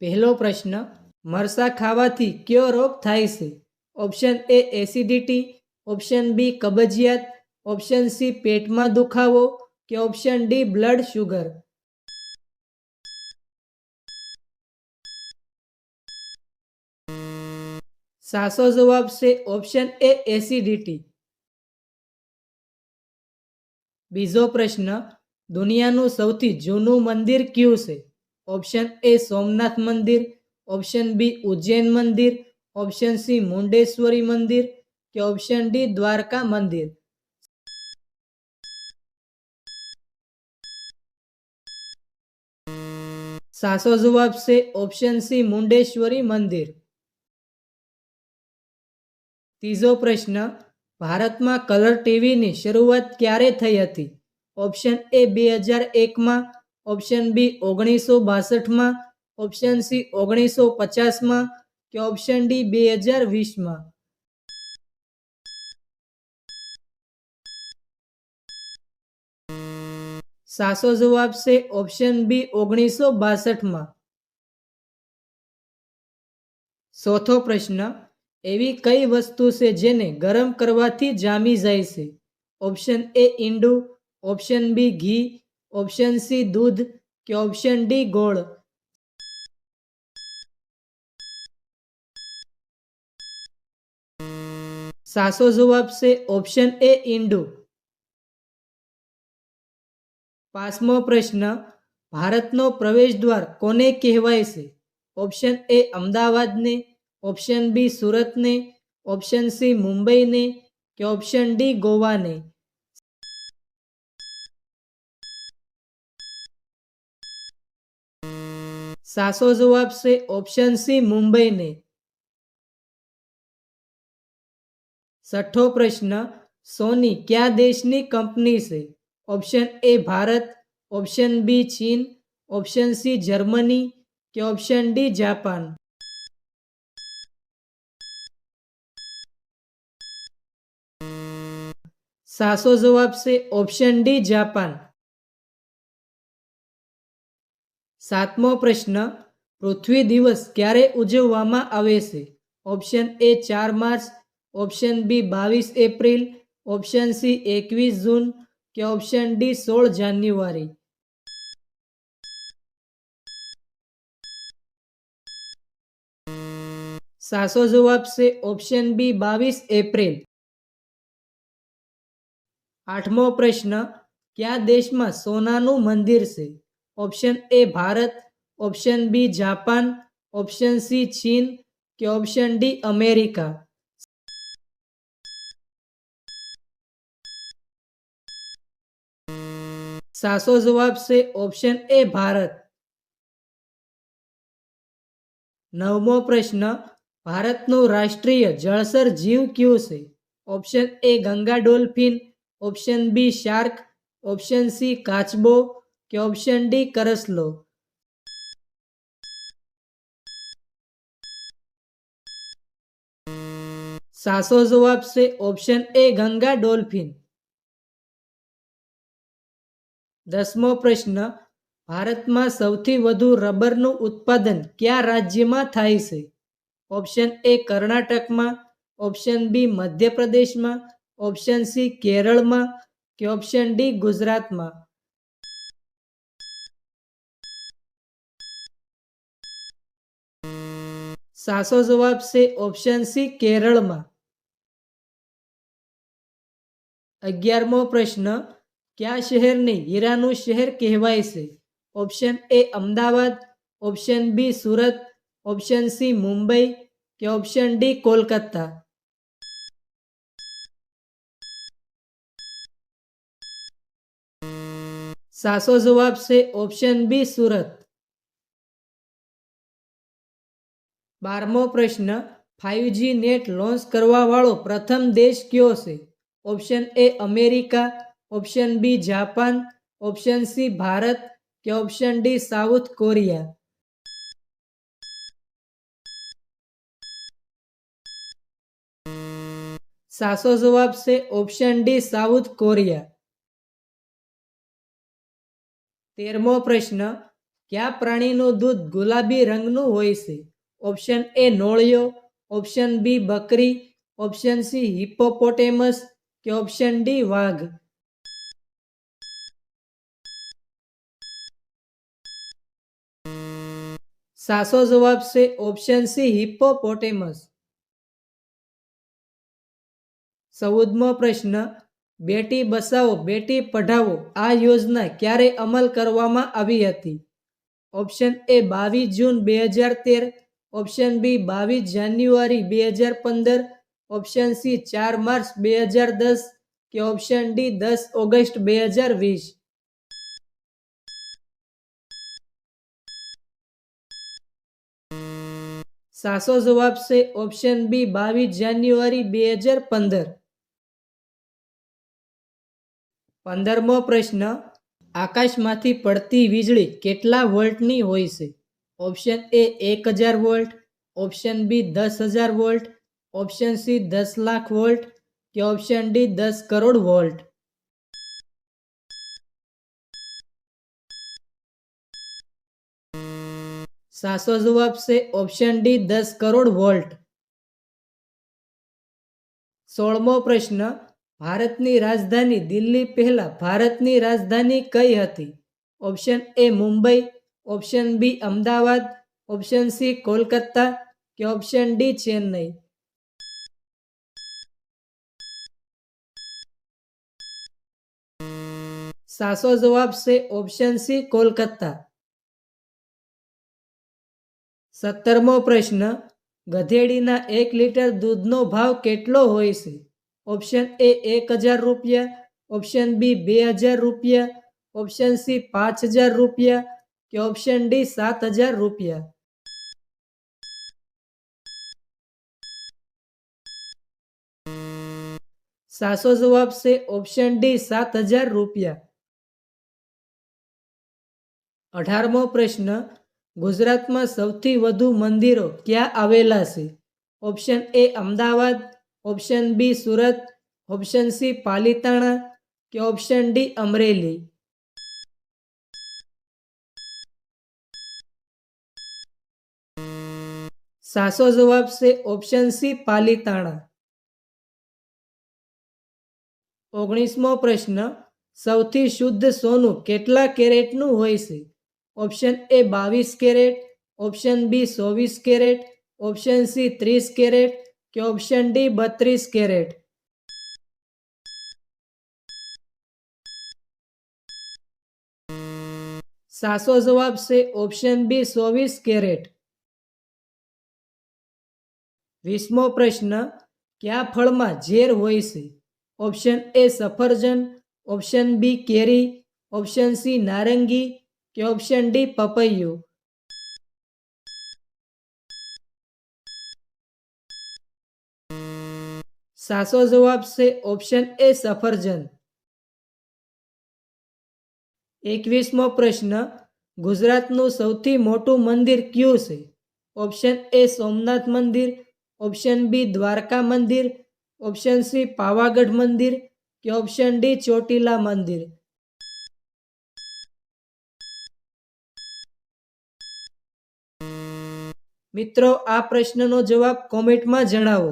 પહેલો પ્રશ્ન, મરચાં ખાવાથી કયો રોગ થાય છે? Option A acidity, option B કબજિયાત, ઓપ્શન સી પેટમાં દુખાવો કે ઓપ્શન ડી બ્લડ શુગર. સાચો જવાબ છે ઓપ્શન એ એસિડિટી. બીજો પ્રશ્ન, દુનિયાનું સૌથી જૂનું મંદિર કયું છે? ઓપ્શન એ સોમનાથ મંદિર, ઓપ્શન બી ઉજ્જૈન મંદિર, ઓપ્શન સી મુંડેશ્વરી મંદિર કે ઓપ્શન ડી દ્વારકા મંદિર. સાચો જવાબ છે ઓપ્શન સી મુંડેશ્વરી મંદિર. ત્રીજો પ્રશ્ન, ભારતમાં કલર ટીવીની શરૂઆત ક્યારે થઈ હતી? ઓપ્શન એ 2001માં, ઓપ્શન બી 1962માં, ઓપ્શન સી 1950માં કે ઓપ્શન ડી 2020માં. સાચો જવાબ છે ઓપ્શન બી 1962માં. ચોથો પ્રશ્ન, એવી કઈ વસ્તુ છે જેને ગરમ કરવાથી જામી જાય છે? ઓપ્શન એ ઈંડું, ઓપ્શન બી ઘી, ઓપ્શન સી દૂધ કે ઓપ્શન ડી ગોળ. સાચો જવાબ છે ઓપ્શન એ ઈંડું. પાંચમો પ્રશ્ન, ભારતનો પ્રવેશ દ્વાર કોને કહેવાય છે? ઓપ્શન એ અમદાવાદને, ઓપ્શન બી સુરતને, ઓપ્શન સી મુંબઈને કે ઓપ્શન ડી ગોવાને. સાચો જવાબ છે ઓપ્શન સી મુંબઈને. છઠ્ઠો પ્રશ્ન, સોની કયા દેશની કંપની છે? Option A Bharat, option B ચીન, ઓપ્શન સી જર્મની કે ઓપ્શન ડી જાપાન. સાચો જવાબ છે ઓપ્શન ડી જાપાન. સાતમો પ્રશ્ન, પૃથ્વી દિવસ ક્યારે ઉજવવામાં આવે છે? Option A 4 March, option B 22 April, option C 21 June કે ઓપ્શન ડી 16 જાન્યુઆરી. સાચો જવાબ છે ઓપ્શન બી 22 એપ્રિલ. આઠમો પ્રશ્ન, કયા દેશમાં સોનાનું મંદિર છે? Option A Bharat, option B Japan, option C ચીન કે ઓપ્શન ડી અમેરિકા. સાચો જવાબ છે ઓપ્શન એ ભારત. નવમો પ્રશ્ન, ભારતનું રાષ્ટ્રીય જળચર જીવ કયું છે? Option A Ganga dolphin, option B shark, option C કાચબો કે ઓપ્શન ડી કરસલો. સાચો જવાબ છે ઓપ્શન એ ગંગા ડોલ્ફિન. દસમો પ્રશ્ન, ભારતમાં સૌથી વધુ રબરનું ઉત્પાદન કયા રાજ્યમાં થાય છે? ઓપ્શન એ કર્ણાટકમાં, ઓપ્શન બી મધ્યપ્રદેશમાં, ઓપ્શન સી કેરળમાં કે ઓપ્શન ડી ગુજરાતમાં. સાચો જવાબ છે ઓપ્શન સી કેરળમાં. 11મો પ્રશ્ન, કયા શહેરને હીરાનું શહેર કહેવાય છે? Option A Ahmedabad, option B Surat, option C Mumbai કે ઓપ્શન ડી કોલકાતા. સાચો જવાબ છે ઓપ્શન બી સુરત. 12મો પ્રશ્ન, 5G નેટ લોન્ચ કરવા વાળો પ્રથમ દેશ કયો છે? Option A America, option B Japan, option C Bharat કે ઓપ્શન ડી સાઉથ કોરિયા. સાચો જવાબ છે ઓપ્શન ડી સાઉથ કોરિયા. 13મો પ્રશ્ન, કયા પ્રાણીનું દૂધ ગુલાબી રંગનું હોય છે? ઓપ્શન એ નોળિયો, ઓપ્શન બી બકરી, ઓપ્શન સી હિપ્પોપોટેમસ કે ઓપ્શન ડી વાઘ. સાચો જવાબ છે ઓપ્શન સી હિપ્પોપોટેમસ. 14મો પ્રશ્ન, બેટી બચાવો બેટી પઢાઓ આ યોજના ક્યારે અમલ કરવામાં આવી હતી? Option A 22 June 2013, option B 22 January 2015, option C 4 March 2010 કે ઓપ્શન ડી 10 ઓગસ્ટ 2020. સાચો જવાબ છે ઓપ્શન બી 22 જાન્યુઆરી 2015. 15મો પ્રશ્ન, આકાશમાંથી પડતી વીજળી કેટલા વોલ્ટની હોય છે? Option A 1000 volt, option B 10,000 volt, option C 10 lakh volt કે ઓપ્શન ડી 10 કરોડ વોલ્ટ. સાચો જવાબ છે ઓપ્શન ડી 10 કરોડ વોલ્ટ. 16મો પ્રશ્ન, ભારતની રાજધાની દિલ્હી પહેલા ભારતની રાજધાની કઈ હતી? Option A Mumbai, option B Ahmedabad, option C Kolkata કે ઓપ્શન ડી ચેન્નઈ. સાચો જવાબ છે ઓપ્શન સી કોલકાતા. 17મો પ્રશ્ન, ગધેડીના 1 લીટર દૂધનો ભાવ કેટલો હોય છે? ઓપ્શન એ 1000 રૂપિયા, ઓપ્શન બી 2000 રૂપિયા, ઓપ્શન સી 5000 રૂપિયા કે ઓપ્શન ડી 7000 રૂપિયા. સાચો જવાબ છે ઓપ્શન ડી 7000 રૂપિયા. 18મો પ્રશ્ન, ગુજરાતમાં સૌથી વધુ મંદિરો ક્યાં આવેલા છે? Option A Ahmedabad, option B Surat, option C Palitana કે ઓપ્શન ડી અમરેલી. સાચો જવાબ છે ઓપ્શન સી પાલીતાણા. 19મો પ્રશ્ન, સૌથી શુદ્ધ સોનું કેટલા કેરેટનું હોય છે? Option A 22 carat, option B 24 carat, option C 30 carat કે ઓપ્શન ડી 32 કેરેટ. સાચો જવાબ છે ઓપ્શન બી 24 કેરેટ. 20મો પ્રશ્ન, કયા ફળમાં ઝેર હોય છે? ઓપ્શન એ સફરજન, ઓપ્શન બી કેરી, ઓપ્શન સી નારંગી કે ઓપ્શન ડી પપૈયું. સાચો જવાબ છે ઓપ્શન એ સફરજન. 21મો પ્રશ્ન, ગુજરાતનું સૌથી મોટું મંદિર કયું છે? ઓપ્શન એ સોમનાથ મંદિર, ઓપ્શન બી દ્વારકા મંદિર, ઓપ્શન સી પાવાગઢ મંદિર કે ઓપ્શન ડી ચોટીલા મંદિર. મિત્રો, આ પ્રશ્નનો જવાબ કોમેન્ટમાં જણાવો.